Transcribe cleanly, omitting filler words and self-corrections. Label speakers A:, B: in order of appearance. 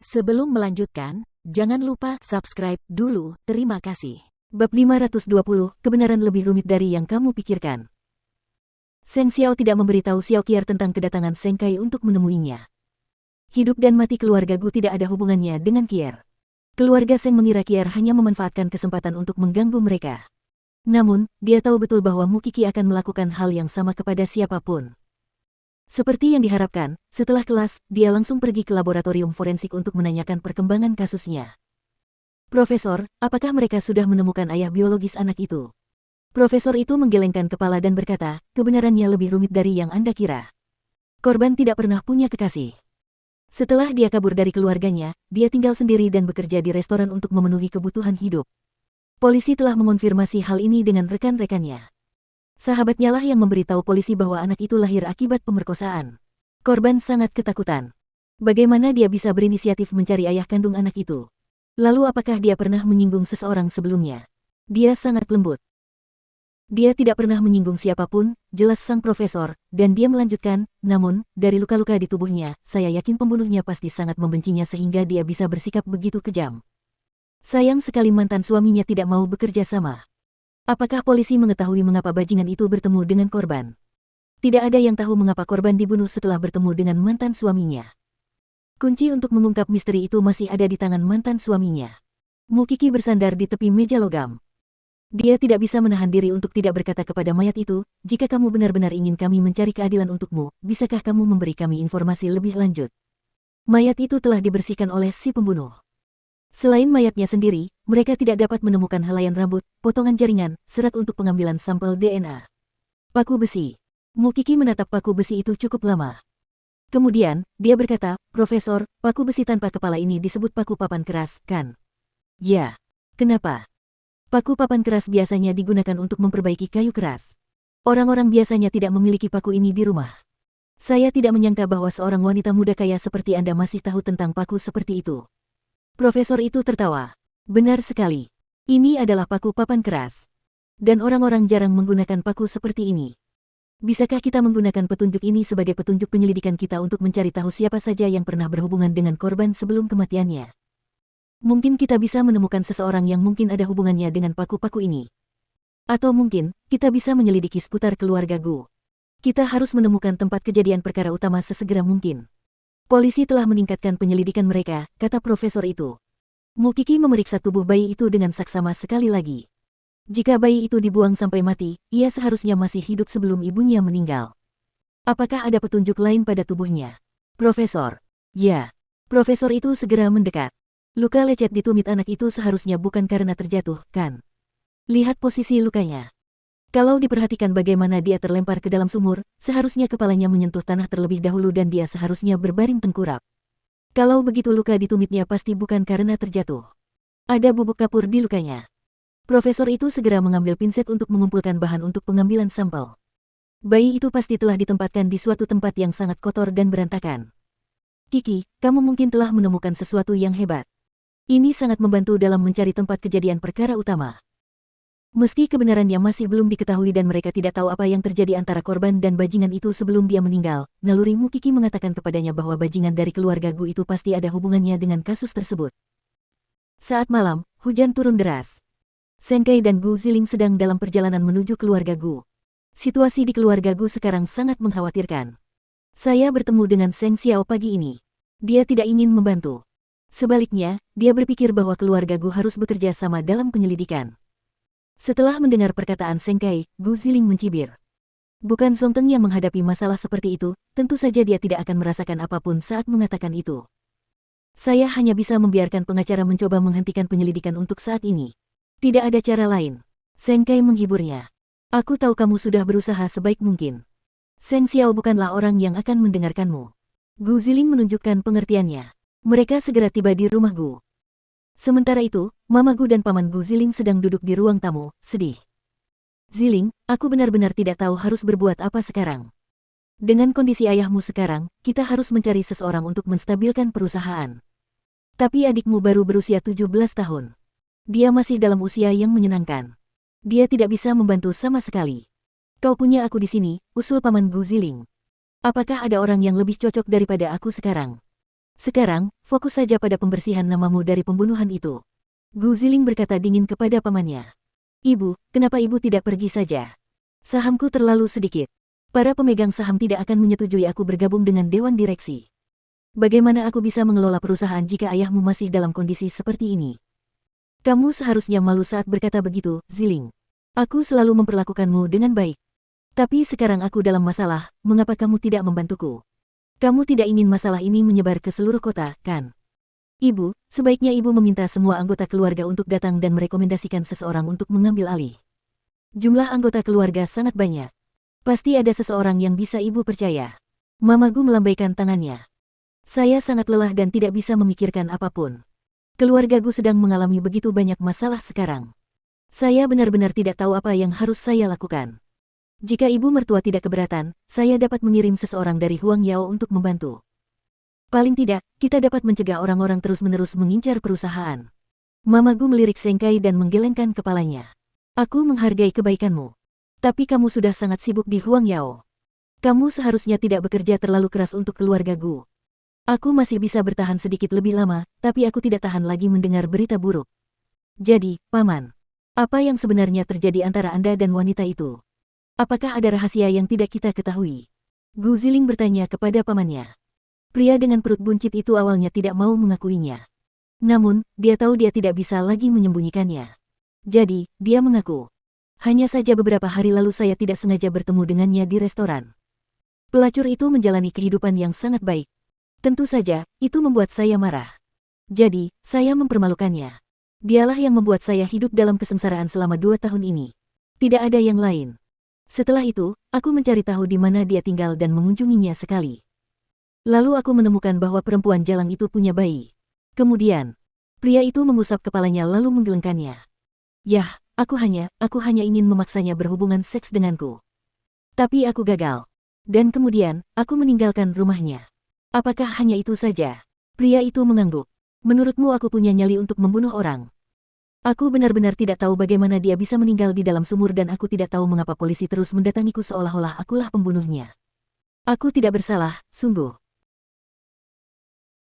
A: Sebelum melanjutkan, jangan lupa subscribe dulu, terima kasih.
B: Bab 520, kebenaran lebih rumit dari yang kamu pikirkan. Seng Xiao tidak memberitahu Xiao Qier tentang kedatangan Seng Kai untuk menemuinya. Hidup dan mati keluarga Gu tidak ada hubungannya dengan Qier. Keluarga Seng mengira Qier hanya memanfaatkan kesempatan untuk mengganggu mereka. Namun, dia tahu betul bahwa Mu Qi akan melakukan hal yang sama kepada siapapun. Seperti yang diharapkan, setelah kelas, dia langsung pergi ke laboratorium forensik untuk menanyakan perkembangan kasusnya. Profesor, apakah mereka sudah menemukan ayah biologis anak itu? Profesor itu menggelengkan kepala dan berkata, kebenarannya lebih rumit dari yang Anda kira. Korban tidak pernah punya kekasih. Setelah dia kabur dari keluarganya, dia tinggal sendiri dan bekerja di restoran untuk memenuhi kebutuhan hidup. Polisi telah mengonfirmasi hal ini dengan rekan-rekannya. Sahabatnya lah yang memberitahu polisi bahwa anak itu lahir akibat pemerkosaan. Korban sangat ketakutan. Bagaimana dia bisa berinisiatif mencari ayah kandung anak itu? Lalu apakah dia pernah menyinggung seseorang sebelumnya? Dia sangat lembut. Dia tidak pernah menyinggung siapapun, jelas sang profesor, dan dia melanjutkan, namun, dari luka-luka di tubuhnya, saya yakin pembunuhnya pasti sangat membencinya sehingga dia bisa bersikap begitu kejam. Sayang sekali mantan suaminya tidak mau bekerja sama. Apakah polisi mengetahui mengapa bajingan itu bertemu dengan korban? Tidak ada yang tahu mengapa korban dibunuh setelah bertemu dengan mantan suaminya. Kunci untuk mengungkap misteri itu masih ada di tangan mantan suaminya. Mu Qi bersandar di tepi meja logam. Dia tidak bisa menahan diri untuk tidak berkata kepada mayat itu, jika kamu benar-benar ingin kami mencari keadilan untukmu, bisakah kamu memberi kami informasi lebih lanjut? Mayat itu telah dibersihkan oleh si pembunuh. Selain mayatnya sendiri, mereka tidak dapat menemukan helaian rambut, potongan jaringan, serat untuk pengambilan sampel DNA. Paku besi. Mu Qi menatap paku besi itu cukup lama. Kemudian, dia berkata, Profesor, paku besi tanpa kepala ini disebut paku papan keras, kan? Ya. Kenapa? Paku papan keras biasanya digunakan untuk memperbaiki kayu keras. Orang-orang biasanya tidak memiliki paku ini di rumah. Saya tidak menyangka bahwa seorang wanita muda kaya seperti Anda masih tahu tentang paku seperti itu. Profesor itu tertawa. Benar sekali. Ini adalah paku papan keras. Dan orang-orang jarang menggunakan paku seperti ini. Bisakah kita menggunakan petunjuk ini sebagai petunjuk penyelidikan kita untuk mencari tahu siapa saja yang pernah berhubungan dengan korban sebelum kematiannya? Mungkin kita bisa menemukan seseorang yang mungkin ada hubungannya dengan paku-paku ini. Atau mungkin, kita bisa menyelidiki seputar keluarga Gu. Kita harus menemukan tempat kejadian perkara utama sesegera mungkin. Polisi telah meningkatkan penyelidikan mereka, kata profesor itu. Mu Qi memeriksa tubuh bayi itu dengan saksama sekali lagi. Jika bayi itu dibuang sampai mati, ia seharusnya masih hidup sebelum ibunya meninggal. Apakah ada petunjuk lain pada tubuhnya? Profesor. Ya. Profesor itu segera mendekat. Luka lecet di tumit anak itu seharusnya bukan karena terjatuh, kan? Lihat posisi lukanya. Kalau diperhatikan bagaimana dia terlempar ke dalam sumur, seharusnya kepalanya menyentuh tanah terlebih dahulu dan dia seharusnya berbaring tengkurap. Kalau begitu luka di tumitnya pasti bukan karena terjatuh. Ada bubuk kapur di lukanya. Profesor itu segera mengambil pinset untuk mengumpulkan bahan untuk pengambilan sampel. Bayi itu pasti telah ditempatkan di suatu tempat yang sangat kotor dan berantakan. Kiki, kamu mungkin telah menemukan sesuatu yang hebat. Ini sangat membantu dalam mencari tempat kejadian perkara utama. Meski kebenarannya masih belum diketahui dan mereka tidak tahu apa yang terjadi antara korban dan bajingan itu sebelum dia meninggal, naluri Mu Qi mengatakan kepadanya bahwa bajingan dari keluarga Gu itu pasti ada hubungannya dengan kasus tersebut. Saat malam, hujan turun deras. Seng Kai dan Gu Ziling sedang dalam perjalanan menuju keluarga Gu. Situasi di keluarga Gu sekarang sangat mengkhawatirkan. Saya bertemu dengan Seng Xiao pagi ini. Dia tidak ingin membantu. Sebaliknya, dia berpikir bahwa keluarga Gu harus bekerja sama dalam penyelidikan. Setelah mendengar perkataan Seng Kai, Gu Ziling mencibir. Bukan Song Teng yang menghadapi masalah seperti itu, tentu saja dia tidak akan merasakan apapun saat mengatakan itu. Saya hanya bisa membiarkan pengacara mencoba menghentikan penyelidikan untuk saat ini. Tidak ada cara lain. Seng Kai menghiburnya. Aku tahu kamu sudah berusaha sebaik mungkin. Seng Xiao bukanlah orang yang akan mendengarkanmu. Gu Ziling menunjukkan pengertiannya. Mereka segera tiba di rumah Gu. Sementara itu, Mama Gu dan Paman Gu Ziling sedang duduk di ruang tamu, sedih. Ziling, aku benar-benar tidak tahu harus berbuat apa sekarang. Dengan kondisi ayahmu sekarang, kita harus mencari seseorang untuk menstabilkan perusahaan. Tapi adikmu baru berusia 17 tahun. Dia masih dalam usia yang menyenangkan. Dia tidak bisa membantu sama sekali. Kau punya aku di sini, usul Paman Gu Ziling. Apakah ada orang yang lebih cocok daripada aku sekarang? Sekarang, fokus saja pada pembersihan namamu dari pembunuhan itu. Gu Ziling berkata dingin kepada pamannya. Ibu, kenapa ibu tidak pergi saja? Sahamku terlalu sedikit. Para pemegang saham tidak akan menyetujui aku bergabung dengan Dewan Direksi. Bagaimana aku bisa mengelola perusahaan jika ayahmu masih dalam kondisi seperti ini? Kamu seharusnya malu saat berkata begitu, Ziling. Aku selalu memperlakukanmu dengan baik. Tapi sekarang aku dalam masalah, mengapa kamu tidak membantuku? Kamu tidak ingin masalah ini menyebar ke seluruh kota, kan? Ibu, sebaiknya ibu meminta semua anggota keluarga untuk datang dan merekomendasikan seseorang untuk mengambil alih. Jumlah anggota keluarga sangat banyak. Pasti ada seseorang yang bisa ibu percaya. Mama Gu melambaikan tangannya. Saya sangat lelah dan tidak bisa memikirkan apapun. Keluarga Gu sedang mengalami begitu banyak masalah sekarang. Saya benar-benar tidak tahu apa yang harus saya lakukan. Jika ibu mertua tidak keberatan, saya dapat mengirim seseorang dari Huang Yao untuk membantu. Paling tidak, kita dapat mencegah orang-orang terus-menerus mengincar perusahaan. Mama Gu melirik Seng Kai dan menggelengkan kepalanya. Aku menghargai kebaikanmu. Tapi kamu sudah sangat sibuk di Huang Yao. Kamu seharusnya tidak bekerja terlalu keras untuk keluarga Gu. Aku masih bisa bertahan sedikit lebih lama, tapi aku tidak tahan lagi mendengar berita buruk. Jadi, Paman, apa yang sebenarnya terjadi antara Anda dan wanita itu? Apakah ada rahasia yang tidak kita ketahui? Gu Ziling bertanya kepada pamannya. Pria dengan perut buncit itu awalnya tidak mau mengakuinya. Namun, dia tahu dia tidak bisa lagi menyembunyikannya. Jadi, dia mengaku. Hanya saja beberapa hari lalu saya tidak sengaja bertemu dengannya di restoran. Pelacur itu menjalani kehidupan yang sangat baik. Tentu saja, itu membuat saya marah. Jadi, saya mempermalukannya. Dialah yang membuat saya hidup dalam kesengsaraan selama 2 tahun ini. Tidak ada yang lain. Setelah itu, aku mencari tahu di mana dia tinggal dan mengunjunginya sekali. Lalu aku menemukan bahwa perempuan jalang itu punya bayi. Kemudian, pria itu mengusap kepalanya lalu menggelengkannya. Yah, aku hanya ingin memaksanya berhubungan seks denganku. Tapi aku gagal. Dan kemudian, aku meninggalkan rumahnya. Apakah hanya itu saja? Pria itu mengangguk. Menurutmu aku punya nyali untuk membunuh orang? Aku benar-benar tidak tahu bagaimana dia bisa meninggal di dalam sumur dan aku tidak tahu mengapa polisi terus mendatangiku seolah-olah akulah pembunuhnya. Aku tidak bersalah, sungguh.